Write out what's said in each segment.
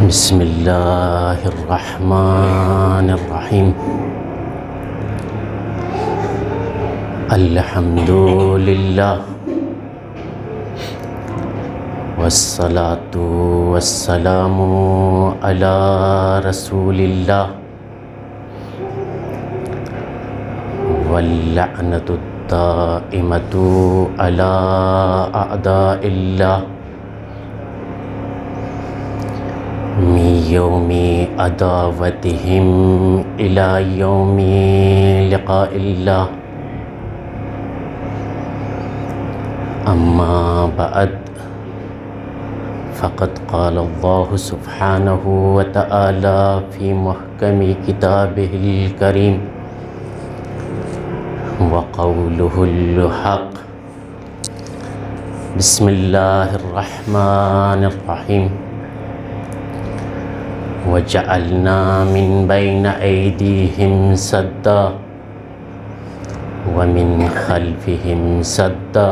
बिस्मिल्लाहिर्रहमानिर्रहीम। अल्हम्दुलिल्लाह वस्सलातु वस्सलामु अला रसूलिल्लाह वल्लअनतु दाइमतु अला अअदाइल्लाह मी यौमी अदावतिहिम इला यौमी लिक़ाइल्लाह। अम्मा बअद फ़क़द क़ाल अल्लाहु सुब्हानहु व तआला फ़ी मुहकमि किताबिहिल करीम व क़ौलुहुल हक़। बिस्मिल्लाहिर्रहमानिर्रहीम। वजअलना मिन बैन ऐदीहिम सद्दा व मिन खल्फिहिम सद्दा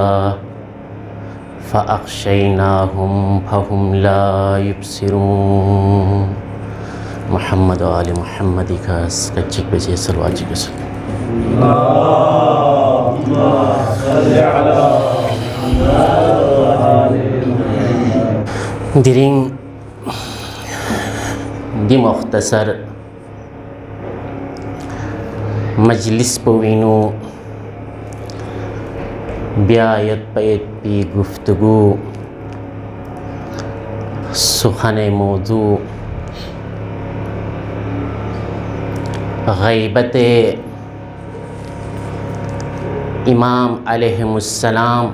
फ़अग़शयनाहुम फ़हुम ला युबसिरून। मुहम्मद व आले मुहम्मद का कच्ची पेशे सलवाजी के साथ दिरिंग दी मुख्तसर मजलिस पवीनो ब्यायत पैत पी गुफ्तगू सुखन मौजू ग़ैबत इमाम अलैहिमुस्सलाम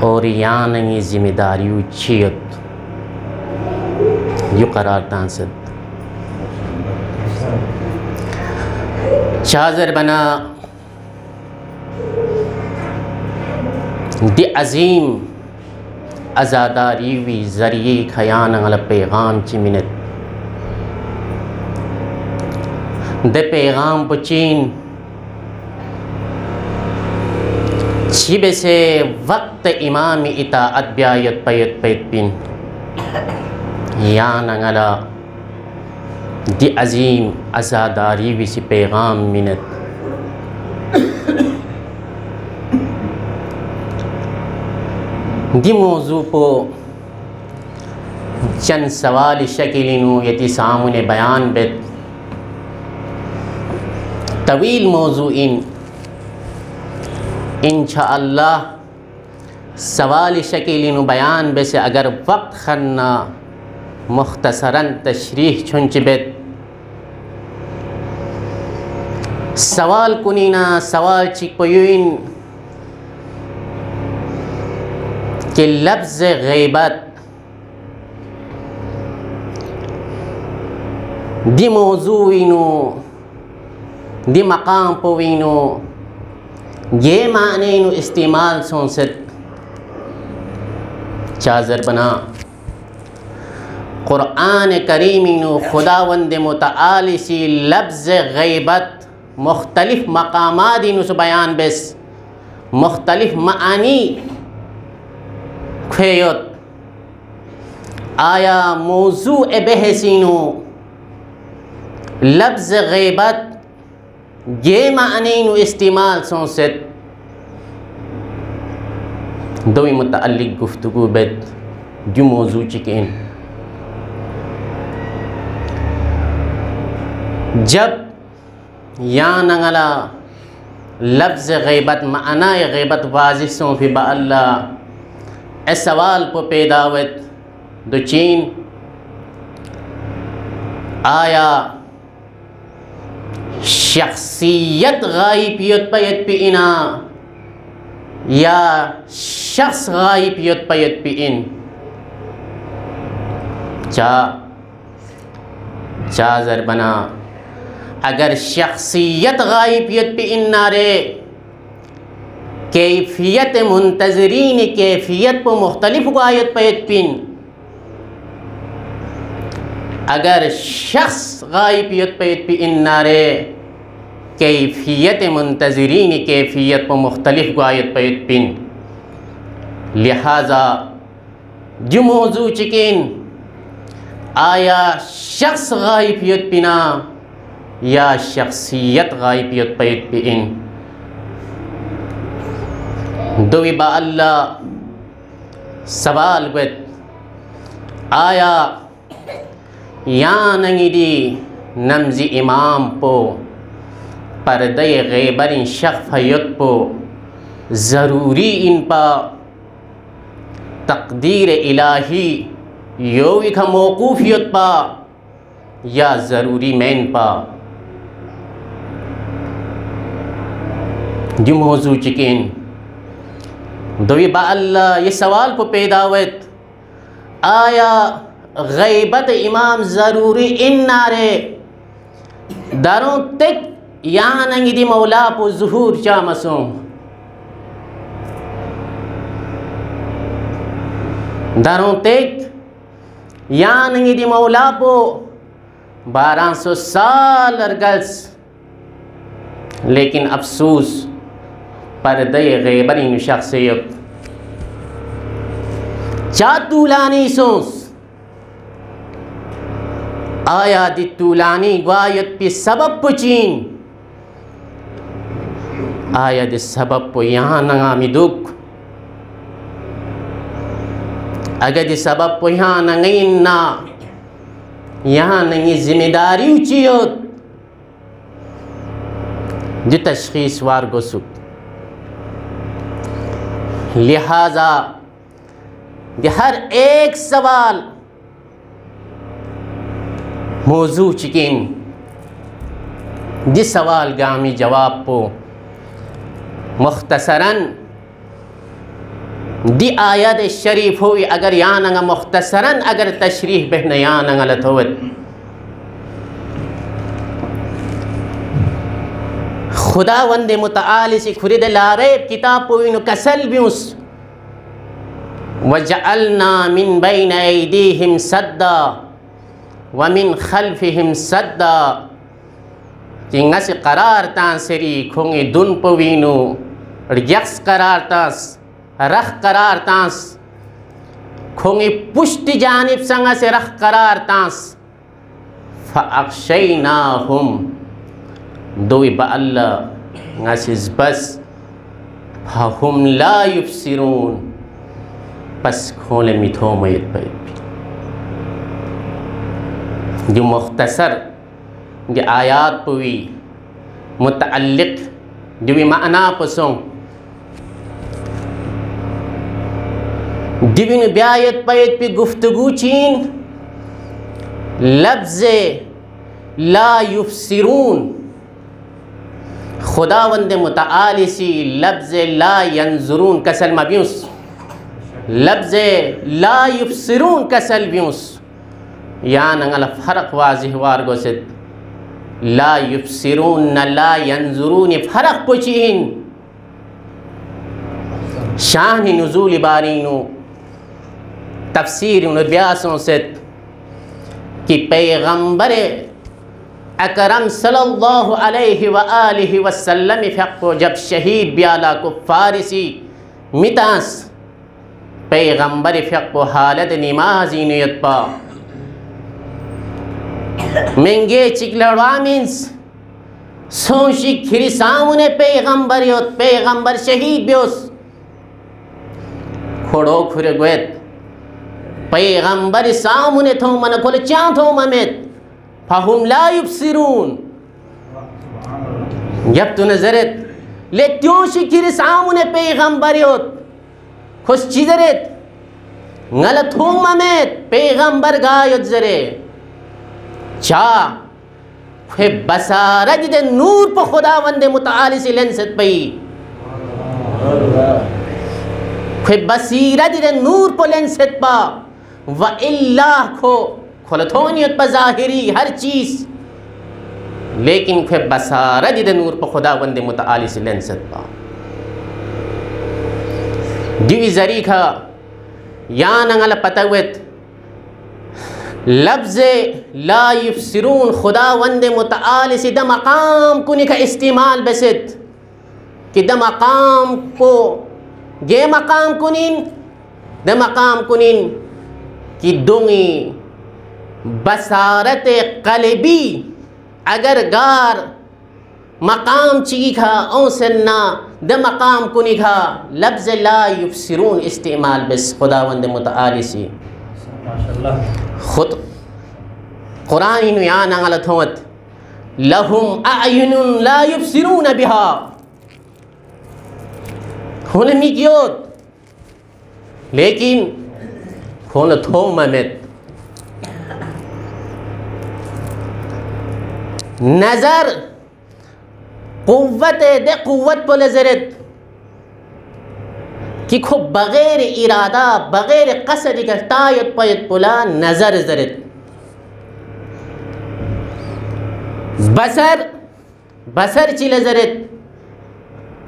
और यानी ज़िम्मेदारी उचियत यू करार तांसद चादर बना दी अजीम आज़ादारी वी ज़रिए खयान अल पैगाम ची मिनत दे पैगाम पुचीन छिबे से वक्त इमाम इताअत ब्यायत पैत पैत पिन या नंगला दी अजीम आज़ादारी विसी पैगाम मिनत दी मौजू को चंद सवाल शकिलिनु यति सामने बयान बेत तवील मौजू इंशाअल्लाह सवाल शकिलिनु बयान बेसे अगर वक्त खन्ना मुख्तसरन तशरीह छुंचबेत सवाल कुनीना सवाल चिकपयुइन के लफ्ज़ ग़ैबत दी मौजूइनो दी मकाम पवीनो ये माने नु इस्तेमाल सोंसत चादर बना क़ुरआन करीमीनु खुदावंद मुतआली सी लफ्ज़ ग़ैबत मुख्तलिफ मकामादिनु से बयान बेस मुख्तलिफ मानी ख्वेयत आया मौजू बहसीनु लफ्ज़ ग़ैबत ये मानीनु इस्तेमाल सोंसत दोई मुतअल्लिक़ गुफ्तगू बेद जो मौजू चिकेन जब या नंगला लफ्ज़ ग़ैबत माना ग़ैबत वाज़िह सों फी बअल्ला ए सवाल को पैदावत दो चीन आया शख्सियत गायबियत पयत पे इना या शख्स गायबियत पयत पे इन चादर बना अगर शख्सियत गायबियत पे इन नारे कैफियत मुंतज़रीन कैफियत पर मुख्तलिफ गायत पैत पिन अगर शख्स गायबियत पैत पे इन नारे कैफियत मुंतज़रीन कैफियत पर मुख्तलिफ गायत पैत पिन लिहाजा जो मौजू चिकिन आया शख्स गायबियत पिना या शख्सियत गायबियत पैद पिन दोई बा अल्लाह सवाल गत आया या नंगिदी नमजी इमाम पो पर्दे गैबरिन शख्फयत पो ज़रूरी इन पा तकदीर इलाही योवी का मौकूफियत पा या ज़रूरी मैन पा जो मौजू चिकिन दोई बा अल्लाह ये सवाल को पैदावत आया गैबत इमाम ज़रूरी इन नारे दारों तक यहाँ नंगी दी मौला पो ज़ुहूर चामसों दारों तक यहाँ नंगी दी मौला पो 1200 साल अरगल्स लेकिन अफसोस पर्दे गैबरी शख्सियत चा तूलानी सोस आया दी तूलानी ग्वायत पे सबब पुचीन आया दी सबब पो यहाँ नंगामी दुख अगर दी सबब पो यहाँ नंगीन ना यहाँ नंगी जिम्मेदारी उचियोत जो तशखीस वार गोसुक लिहाजा हर एक सवाल मौजू चिकिन जिस सवाल गामी जवाब पो मुख्तसरन दी आयत शरीफ हुई अगर यहाँ नंगा मुख्तसरन अगर तशरीह बहन यहाँ नंगा लथोवत खुदा वंदे मुताली से खुरिद लारेब किताब पोइनु कसल ब्यूस वजअलना मिन बैन ऐदीहिम सद्दा व मिन खल्फिहिम सद्दा जिंगा से करार तांसरी खोंगे दुन पोइनु यक्स करार तांस रख करार तांस खोंगे पुष्टि जानिब संगा से रख करार तांस फ़अग़शयनाहुम दोई बा अल्लाह नासिस बस फहुम ला युबसिरून बस खोले मिथो मयत पे जो मुख्तसर जो आयात पुई मुतअल्लिक़ जो भी माना पसों दिविन ब्यायत पैत पे गुफ्तगू चीन लफ्ज़े ला युबसिरून खुदावंद मुतआली सी लफ्ज़ ला यंजुरून कसल मब्यूस लफ्ज़ ला युबसिरून कसल ब्यूस यान अंगल फ़र्क वाज़िह वार गोसित ला युबसिरून न ला यंजुरून फ़र्क पुचीन शान नुज़ूल बारीनु तफसीर ब्यासों से कि पैगंबर अकरम सल्लल्लाहु अलैहि व आलिहि वसल्लम फ़क़ो जब शहीद ब्याला को फ़ारिसी मितास पैगंबर फ़क़ो हालत नमाज़ी नियत पा मेंगे चिकलवा मीन्स सोशी खिरी सामने पैगंबर योत पैगंबर शहीद ब्योस खोड़ो खुरे गोयत पैगंबर सामने थो मन खोले चा थो ममेत फहुम ला युबसिरून जब तू नजरत ले त्यों शिखिर सामने पैगंबर योत खुश चीजरत गलत हो ममेत पैगंबर गायत जरे चा खे बसारज दे नूर पर खुदावंद मुतआली से लेंसत पई खे बसीरज दे नूर पर लेंसत पा व इल्लाह को खुलथोनियत पर ज़ाहिरी हर चीज़ लेकिन खे बसारज दे नूर पर खुदावंद मुतआली से लेंसत पा दिवी जरी खा या नंगल पतवत लफ्ज़ ला युबसिरून खुदावंद मुतआली से द मकाम कुनी का इस्तेमाल बसत कि द मकाम को गे मकाम कुनिन द मकाम कुनिन कि दुंगी बसारत कलबी अगर गार मकाम चीखा औसन्ना द मकाम कुनिखा लफ्ज़ ला युबसिरून इस्तेमाल बस खुदावंद मुतआली सी खुद कुरान इन यान अंगल थोत लहुम अयुनुन ला युबसिरून बिहा हुन मिक्योत लेकिन हुन थोम मत नज़र क़ुव्वत दे क़ुव्वत पर नज़रत कि खूब बग़ैर इरादा बग़ैर क़सद का तायत पयत पुला नज़र ज़रत बसर बसर चिल ज़रत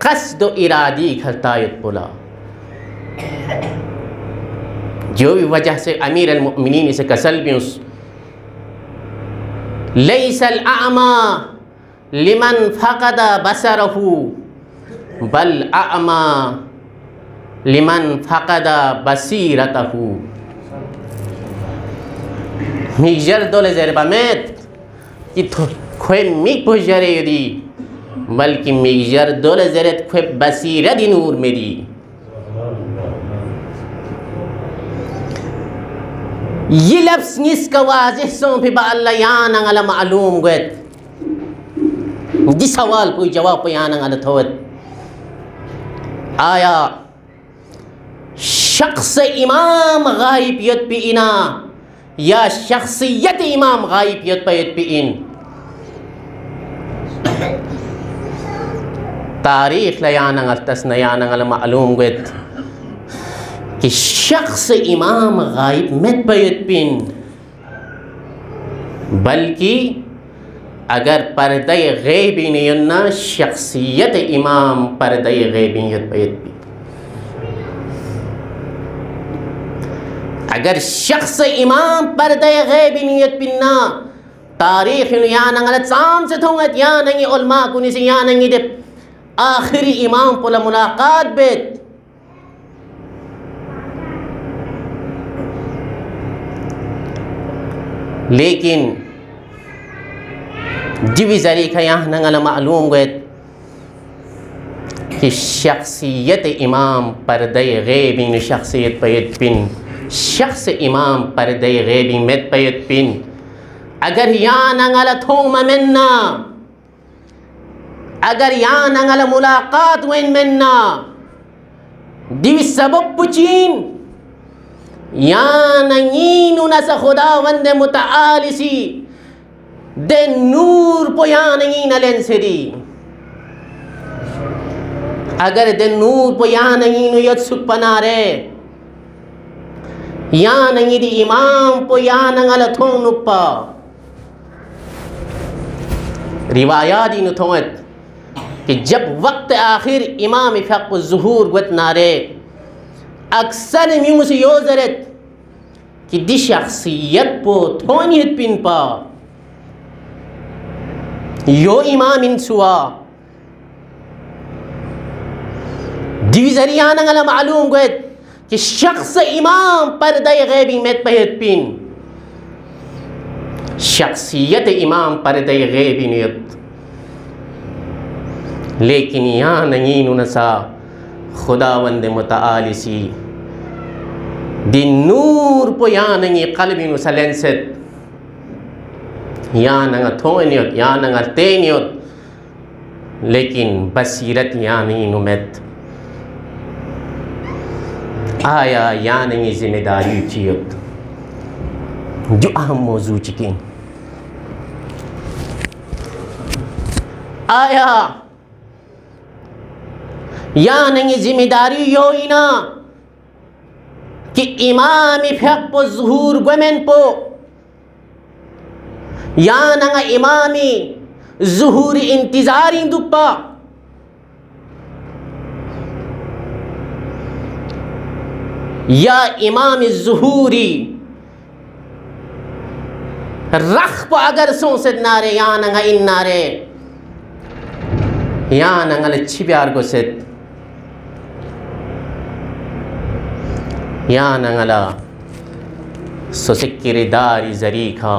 क़स्द इरादी खतायत पुला जो भी वजह से अमीर अल मुमिनीन इसे कसल भी उस लैसल आमा लिमन फ़क़द बसरहु बल आमा लिमन फ़क़द बसीरतहु मिजर दोले ज़रबा में कि खोए मिक पुजरे यदि बल्कि मिजर दोले ज़रत खोए बसीरत नूर मेरी ये लफ्ज़ निस्का वाज़िह सों भी बाल्ला यान अंगला मालूम गत जिस सवाल कोई जवाब यान अंगला थोत आया शख्स इमाम गायबियत पे इना या शख्सियत इमाम गायबियत पे इन तारीख़ लयान अंगल तस्न यान अंगला मालूम गत कि शख्स इमाम गायब में पैत पिन बल्कि अगर पर्दे गैबी नहीं ना शख्सियत इमाम पर्दे गैबियत पैत पिन अगर शख्स इमाम पर्दे गैबी नियत पिन्ना तारीख़ यान अंगल साम से थोंगत यान अंगी उलमा कुनी से यान अंगी दे आखिरी इमाम पुला मुलाकात बेत लेकिन जिवी ज़रीक़ा यहाँ नंगल मालूम गए कि शख्सियत इमाम पर्दे गैबी शख्सियत पैत पिन शख्स इमाम पर्दे गैबी में पैत पिन अगर यहाँ नंगल थोम मन्ना अगर यहाँ नंगल मुलाकात वन मन्ना दिवी सबब पुचीन यानंगीनु नस खुदावंद मुतआलिसी दे नूर पो यानंगीन लेंसरी अगर दे नूर पो यानंगीनु यत सुपनारे यानंगी दी इमाम पो यानंगल थोंग नुप्पा रिवायात इन थोंगत कि जब वक्त आखिर इमाम फक ज़ुहूर गत नारे अक्सर मुझे यो ज़रत कि दी शख्सियत पो थोनियत पिन पा यो इमाम इंसुआ दी ज़रिया नंगला मालूम गए कि शख्स इमाम पर्दे गैबी में पहत पिन शख्सियत इमाम पर्दे गैबी नियत लेकिन यहाँ नहीं नसा खुदावंद मुतआलिसी दिन नूर पो यहाँ नहीं कल्बी नुसलेंसत यहाँ नंगा थोनियत यहाँ नंगा तेनियत लेकिन बसीरत यहाँ नहीं नुमत आया यहाँ नहीं जिम्मेदारी चियत जो अहम मौजू चिकिन आया या नहीं जिम्मेदारी यो इना कि इमाम फक पो ज़ुहूर गमेन पो या नंगा इमामी ज़ुहूर इंतज़ारी दुप्पा या इमाम ज़ुहूरी रख पो अगर सोसद नारे या नंगा इन नारे या नंगा लच्छी प्यार को सेद या नंगला सोसे किरदारी ज़रीखा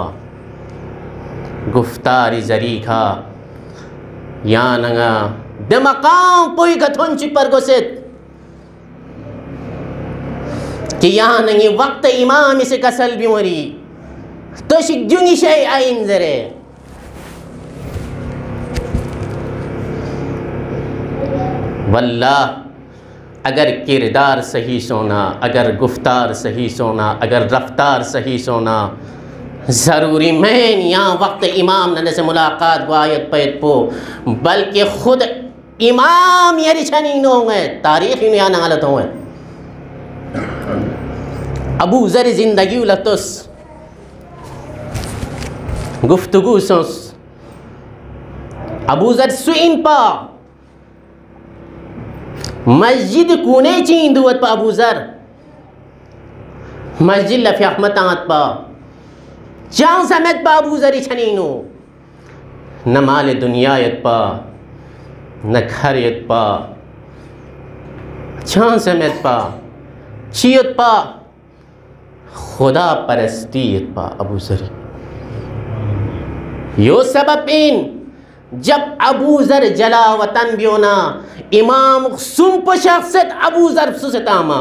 गुफ्तारी ज़रीखा यानंगा दमकाम पोई गथुन चिपर गोसेत कि यानंगी वक्त इमाम इसे कसल बिमरी तो शिक्जुंगी शय आइन ज़रे वल्लाह अगर किरदार सही सोना, अगर गुफ्तार सही सोना, अगर रफ्तार सही सोना, ज़रूरी मैन यहाँ वक्त इमाम नने से मुलाकात को आयत पैत पो बल्कि खुद इमाम यरी छनी न होंगे तारीख़ ही यहाँ नगलत होंगे। अबू ज़र ज़िंदगी लतुस गुफ्तगू सोस अबू ज़र सुइन पा मस्जिद कोने चीन दुवत पा अबू ज़र मस्जिद लफी अहमद आत पा चांग समेत पा अबू ज़र छनीनो न माल दुनिया यत पा न घर यत पा चांग समेत पा चीयत पा खुदा परस्ती यत पा अबू ज़र यो सबब इन जब अबू ज़र जला वतन बियोना इमाम सुम्प शख्सियत अबू ज़र सुसतामा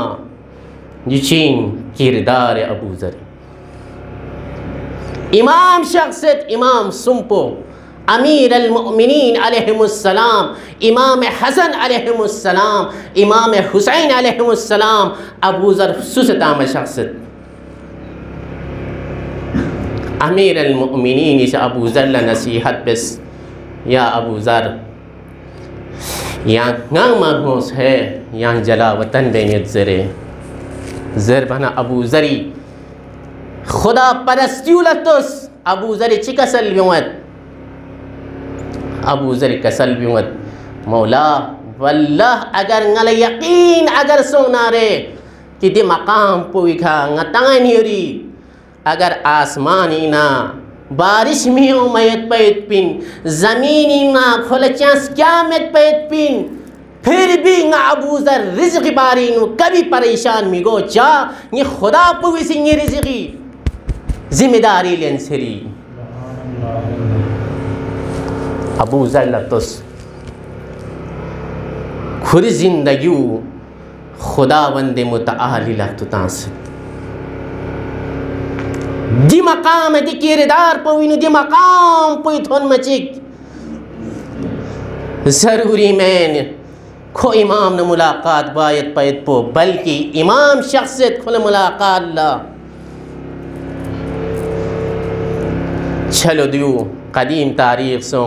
जिचीन किरदार अबू ज़र इमाम शख्सियत इमाम सुम्पो अमीर अल-मुअमिनीन अलैहिमुस्सलाम इमाम हसन अलैहिमुस्सलाम इमाम हुसैन अलैहिमुस्सलाम अबू ज़र सुसतामा शख्सियत अमीर अल-मुअमिनीन इस अबू ज़र ला नसीहत बस या अबू ज़र यहाँ मरहूस है यहाँ जला वतन बेनियत ज़रे ज़र बना अबू ज़री खुदा परस्त्यूलतुस अबू ज़री चिकसल बिवत अबू ज़री कसल बिवत मौला वल्लाह अगर ngala यकीन अगर सोना रे कि दे मकाम पुइखा ngatangay नियोरी अगर आसमानी ना बारिश में हो मयत पैत पिन ज़मीनी ना खोले चांस क्या मत पैत पिन फिर भी ना अबू ज़र रिज़्क़ बारी नु कभी परेशान मिगो चा ये खुदा पुवी सिंह रिज़्क़ी जिम्मेदारी लेन सरी अबू ज़र लतुस खुद जिंदगी खुदा वंदे मुतआली लतुतांस दी मकाम दी किरदार पविनु दी मकाम पुई थोन मचिक ज़रूरी मैन खो इमाम न मुलाकात बायत पैत पो बल्कि इमाम शख्सियत खुल मुलाकात ला चलो दियो कदीम तारीख़ सो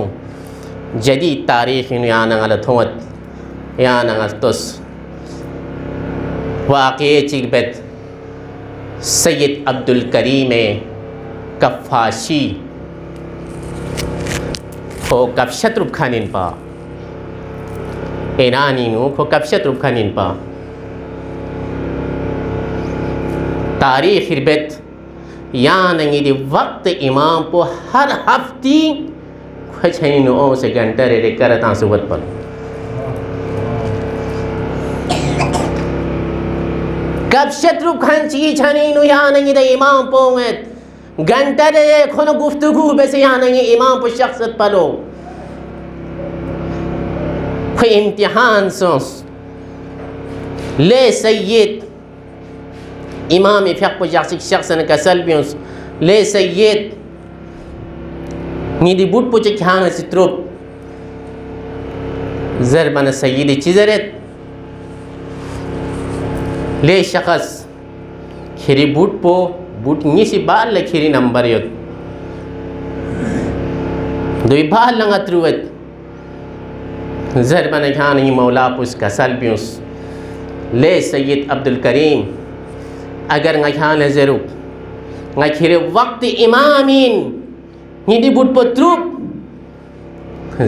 जदीद तारीख़ याना गलत होत याना गलतुस वाक़ई चिकबत सैयद अब्दुल करीम कफ़ाशी खो कब शत्रुब खानिन पा ईरानी नु खो कब शत्रुब खानिन पा तारीख़ हिरबत यानी दी वक्त इमाम को हर हफ्ती खछनी नो से घंटा रे करता सुबत पर कब शत्रु खंची छनी नु यानी दे इमाम पोंगत घंटा रे खोनो गुफ्तगू बेसे यानी इमाम पर शख्सियत पलो कोई इम्तिहान सोस ले सैयद इमाम फ़िक़्ह पर जासिक शख्स ने कसल बियोस ले सैयद नीदी बुट पुचे खान सित्रोप ज़र बन सैयद चिज़रत ले शख्स खिरी बुट पो बुट नीसी बाल ले खिरी नंबर योत दोई बाल लंगत रुवत ज़र बन खान ये मौला पुस कसल बियोस ले सैयद अब्दुल करीम अगर ngakhan zeruk ngakhire waqti imamin nidi but potrup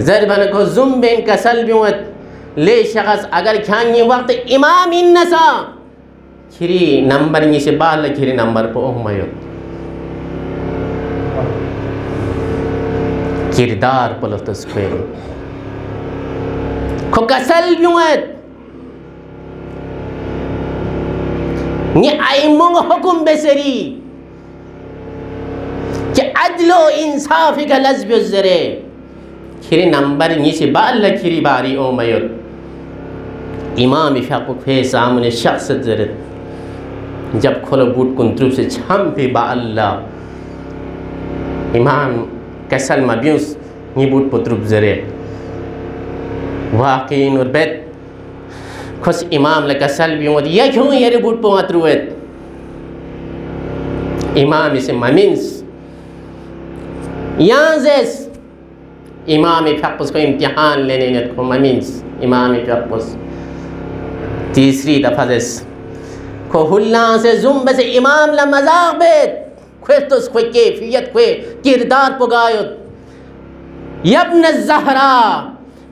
zarban ko zumben kasal biwat le shakhs agar khanyi waqti imamin nasa khiri number ni se bal khiri number po mayo kirdar polotos pe ko kasal biwat ni ai mong hukum beseri adlo insafi ka lazbi zere kiri number ni si balla kiri bari o mayot इमाम फ़क़ के सामने शख्स जरे जब खोलो boot कुंतरूप से छम पे बाल्ला इमाम कैसल मबियूस नी बूट पुत्रुप जरे वाक़ीन और बैत खुश इमाम ले कैसल भी होती ये क्यों ये बूट पे मतरुएत इमाम इसे ममिन्स यांज़ेस इमाम फ़क़ को इम्तिहान लेने ने को ममिन्स इमाम फ़क़ तीसरी दफ़ा को हुल्ला से जुम्ब से इमाम ला मजाक बेत खुश कोई कैफियत कोई किरदार पुगायुत यब्न ज़हरा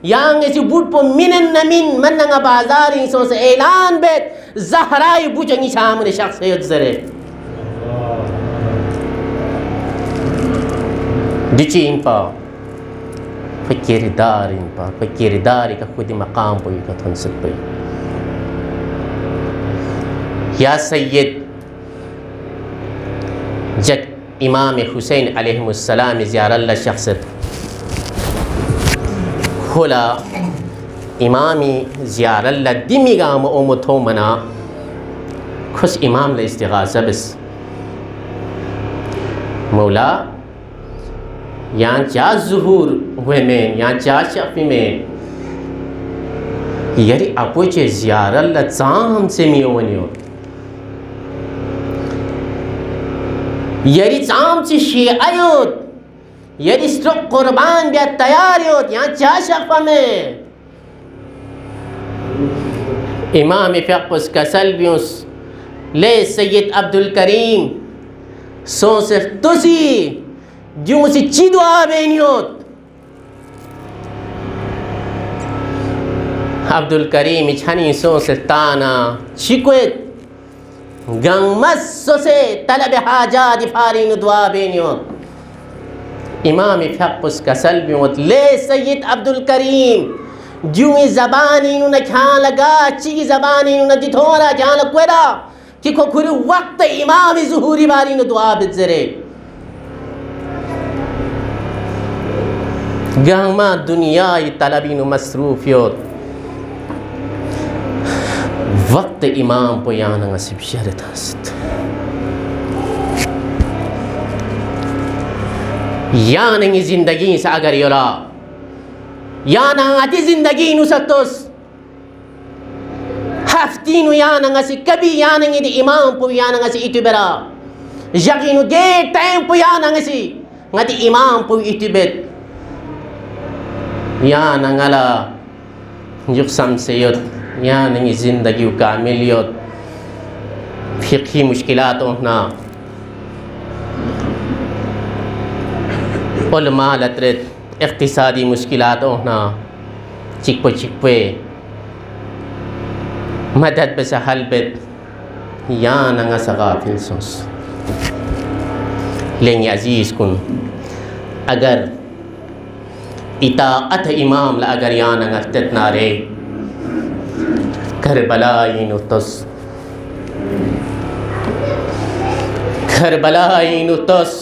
यांग ऐसी बूट पो मिनन नमिन मनंगा बाजार इंसों से ऐलान बेत ज़हराई बुचंगी सामने शख्स है जरे दिची इन पा कोई किरदार का खुद मकाम पोई का थनसत पोई या सैयद जब इमाम हुसैन अलैहिस्सलाम ज़ियारत शख्सत खोला इमामी ज़ियारत दिमिगाम ओमथो मना खुश इमाम ले इस्तिग़ासा बस मौला यहाँ क्या ज़ुहूर हुए में यहाँ क्या शफ़ी में यरी अपोचे ज़ियारत चाम से मियोवनियो यरी चाम से शीआयोत यरी स्ट्रोक कुर्बान बिया तैयार योत यहाँ क्या शफ़ा में इमाम फ़क़ कसल बियोस ले सैयद अब्दुल करीम सो सिर्फ तुसी जो मुझे चिदवा बेनियोत अब्दुल करीम इछानी सो से ताना चिक्वेत गंगमस से तलब हाजात फारीन दुआ बेनियोत इमाम फ़क़ कसल बियोत ले सैयद अब्दुल करीम जो ज़बानी न ख्याल लगा ची ज़बानी न दिथोरा ख्याल लगवेरा कि को खुरी वक्त इमाम ज़ुहूरी बारी न दुआ बिजरे गहमा दुनिया तलबी न मसरूफियत वक्त इमाम को याना नसीब शरत हस्त यानी जिंदगी से अगर योरा याना आती जिंदगी नुसतोस हफ्ती नु याना नसी कभी याना नगी इमाम को याना नसी इतुबरा यकीनु गे टाइम को याना नसी ngati imam pu itibet या नंगला युग समसेयत या नंगी ज़िंदगी कामिलियत फ़िक़ही मुश्किलातों ना उलमा लतरत इक़्तिसादी मुश्किलातों ना चिक्वे मदद बस हल बेत या नंगा सगाफ़िल सोस लेंगे अजीज़ कुन अगर इताअत इमाम ला अगर यान अंगत नारे करबलाई नुतस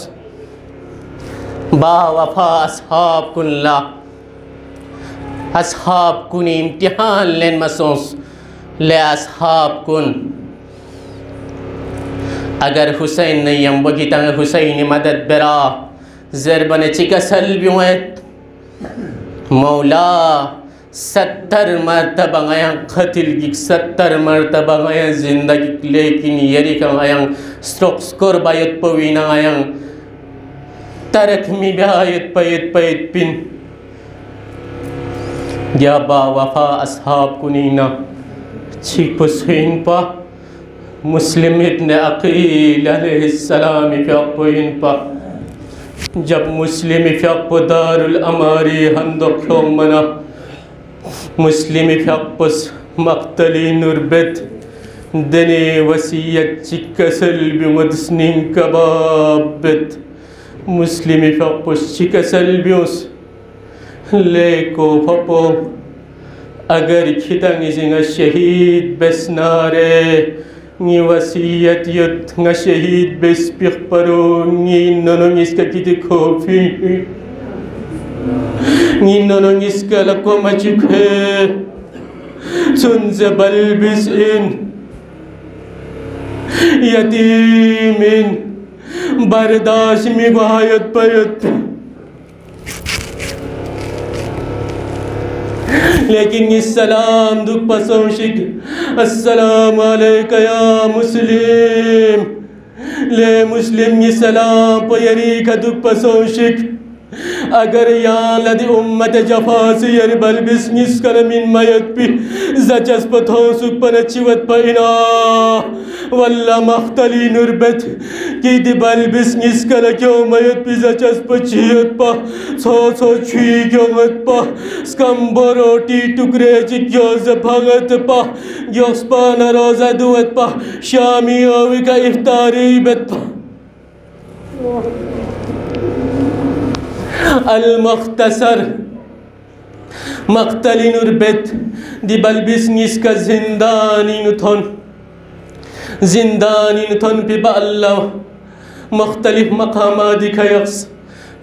बा वफा अस्हाब कुन इम्तिहान लेन मसोस ले अस्हाब कुन अगर हुसैन नहीं हम वही तंग हुसैन मदद बरा ज़रबन चिकसल बियुत मौला 70 मरतबा गया क़तिल की 70 मरतबा गया ज़िंदगी लेकिन यरी का गया स्ट्रोक्स कुर्बायत पवीना गया तरक मी ब्यायत पैत पिन या बा वफा अस्हाब कुनीना छिप हुसैन पा मुस्लिम इब्न अक़ील अलैहिस्सलाम फ़क़ पा जब मुस्लिम फ़क़ दारुल अमारी हंदो मना मुस्लिम फ़क़ मक़तली नुरबत दने वसीयत चिकसल बिमदस्निन कबाबत मुस्लिम फ़क़ चिकसल बियोस लेको फपो अगर खिदंग जिंग शहीद बसनारे ngi wasiyat yot nga shahid bespir paro ngi nonong iska kiti kofi ngi nonong iska la koma chikhe tunze balbis in yatimin bardash mi gayat payat लेकिन ये सलाम दुख पसोशिक अस्सलाम अलैका या मुस्लिम ले मुस्लिम ये सलाम पयरी का दुख पसोशिक अगर यहाँ लदी उम्मत जफासी यर बलबिस निस्कल मिन मयत पी जचस पथों सुख पनचिवत पैना वल्ला मख्तली नुरबत की दी बलबिस निस्कल क्यों मयत पी जचस पचियत पा सो छी क्यों मत पा स्कम्बो रोटी टुकड़े चिक्यों जफगत पा योस्पा नरोजा दुवत पा शामी ओवी का इफ्तारी बत पा المختصر مقتل نربت دي بلبس نسكا زنداني نتون ببا الله مختلف مقامات يقص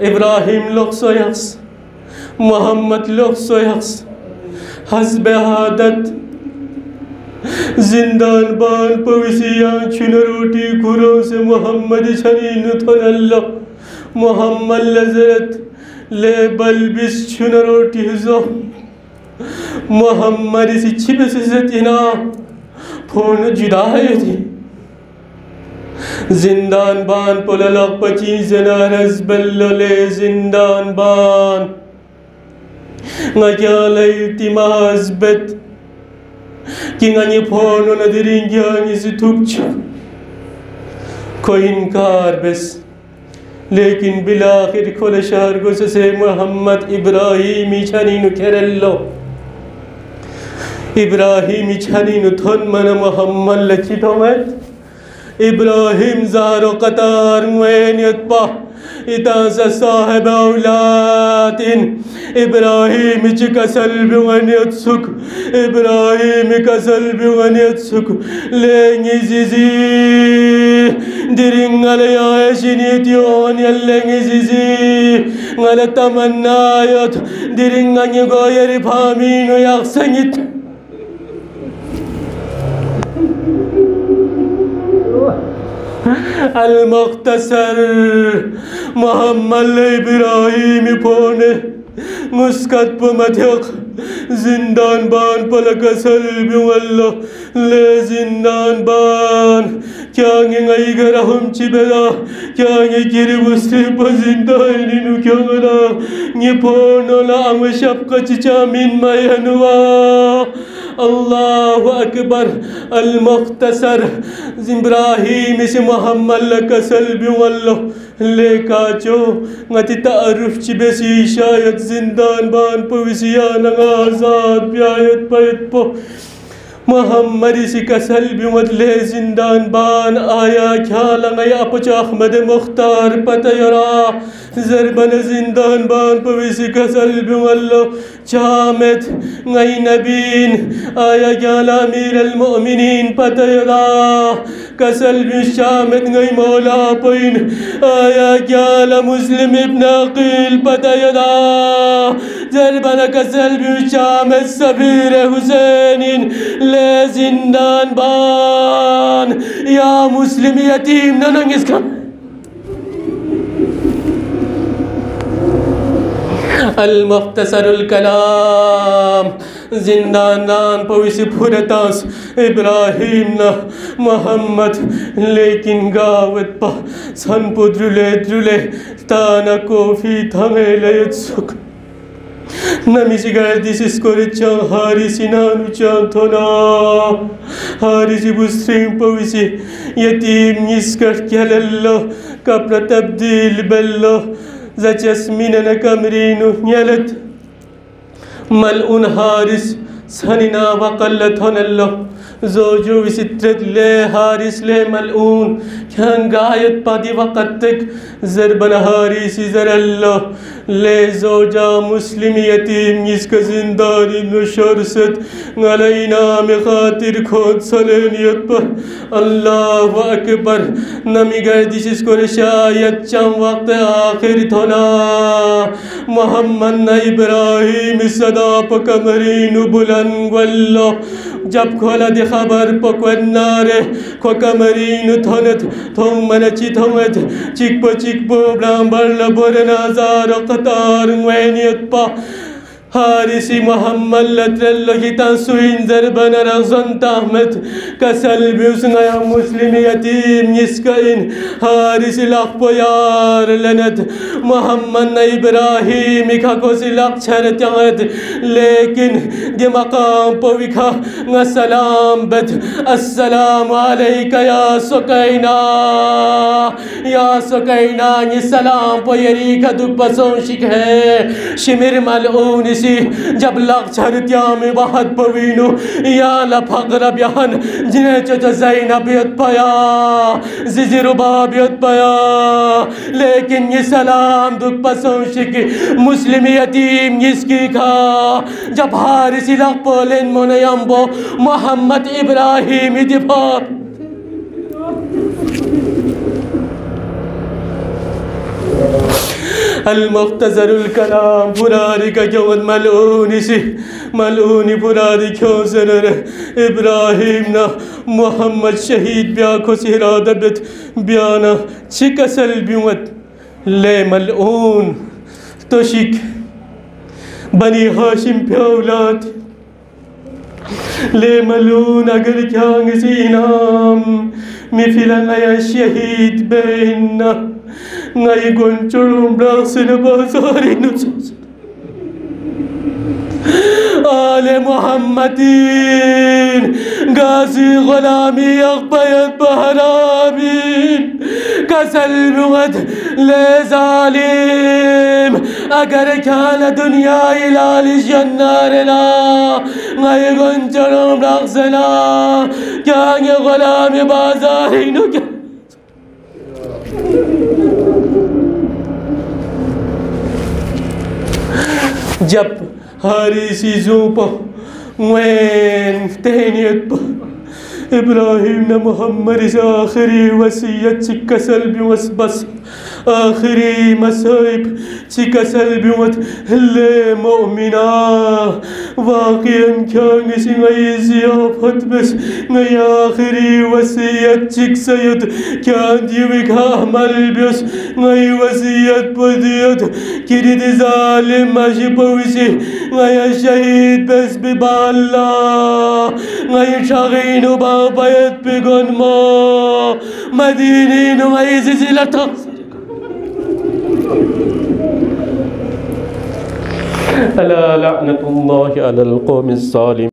إبراهيم لقصو يقص محمد لقصو يقص حسب عادت زندان بان پوسیان چنروٹی کوروں سے محمد شنی نتون اللہ محمد لذرت لے بلبس چنروٹی زو محمد سی چھپس ستینا پھون جدائی تھی زندان بان پللق پچی زنارز بلو لے زندان بان نگیا لیتماز بت کی نگی پھونو ندرینگی آنی سی تکچا کوئی انکار بس لیکن بالآخر کل شہر گوش سے محمد ابراہیمی چھنینو کرلو ابراہیمی چھنینو تھن من محمد لچی دومت ابراہیم زارو قطار موینیت پا اتانسا صاحب اولادین ابراہیم چکا سلبی ونیت سک ابراہیم کا سلبی ونیت سک لینگی زیزی ديرين على عايشين يون يلعن زيزي على تمنايات ديرين عن يغير فامين ويحسنيت المختصر محمد إبراهيم بونه مسكت بمديق زندان بان پلک سلبی والله لے زندان بان کیا نگئی گرہم چی بدا کیا نگیری بسری پا زندانی نو کیا گنا نی پونو لعم شفقت چامین مینوا اللہ اکبر المختصر ابراہیم سے محمد لک سلبی والله لے کاچو نتی تعرف چی بسی شاید زندان بان پوسیانا آزاد بیایت پایت پو محمد سی کا سلبی مدلے زندان بان آیا کھالا غیا پچ احمد مختار پتیرا زربن زندان بان پویسی کا سلبی واللہ چامت غی نبین آیا کھالا امیر المؤمنین پتیرا کا سلبی شامت غی مولا پین آیا کھالا مسلم ابن عقیل پتیرا زربن کا سلبی شامت سبیر حسینین لے زندان بان یا مسلم یتیم ننگس کم المختصر الکلام زندانان پویسی پھرتاس ابراہیم نا محمد لیکن گاوت پا سن پو درلے تانا کوفی تھنگے لیت سک نمیسی گردیس اسکوری چان حارسی نانو چان تونا حارسی بسرین پویسی یتیم نسکر کلالله کپر تبدیل بالله زچس مینن کمرینو نیلت ملعون حارس سنینا وقلت هن الله زوجو وسترت لي حارس لي ملعون كان قايد بادي وقتك زربن حارسي زر الله لي زوجا مسلم يتيم يسك زنداني نشرست علينا مخاطر خود سلين يتبه الله أكبر نمي قردش اسكول شايد چم وقت آخر تھونا محمد ابراہیم صدا پکمرین بلند واللہ جب کھولا دی خبر پکون نارے کو کمرین تھونت تھوم من چی تھومت چک پو برام برل برنازار قطار وینیت پا حارسي محمد لترلو تنسوين زربان رغزن تحمد كسل بيوسنا يا مسلم يتيم يسكين حارسي لقب يار لند محمد إبراهيم كاكوسي لق شرط يغد لكن دي مقام بويكا السلام بد السلام عليك يا سكينة يا سكينة السلام بويريكا دبسون شك ہے شمر ملعون جب لغ چھرتیا میں بہت پوینو یا لفقر بیان جنہیں چچا زینب یت پایا زیزی رباب یت پایا لیکن یہ سلام دکھ پسوں شکی مسلم یتیم جس کی کھا جب حارسی لغ پولن منیم بو محمد ابراہیم دفاع المختصر الكلام فراري كجود ملعوني سي ملعوني فراري كوزر إبراهيمنا محمد شهيد بياكو سهرادة بيت بيانا چكسل بيوت لي ملعون توشيك بني هاشم بيولاد لي ملعون اگر كان سينام مفلن يا شهيد بيننا ngay goncolum brasin basarin آل محمدين غازي غلامي يغبيت بهرامين كسل بغد لظالم اگر كان دنيا الى الجنارنا ngay goncolum braxنا كان غلامي بازارين جب حارسی زوپا وين تهنيت إبراهيم محمد آخري وصية كسل بوسبس آخري مصائب كسل بوت اللي مؤمنا واقعا كان سنعي زيافت بس نعي آخري وصية سيد كان ديوك أحمل بيس نعي وصية بديت كريد ظالم ماشي بوسي نعي شهيد بس ببالا نعي شغين بابايت بيغن ما مدينين نعي زلطة ألا لعنة الله على القوم الظالمين.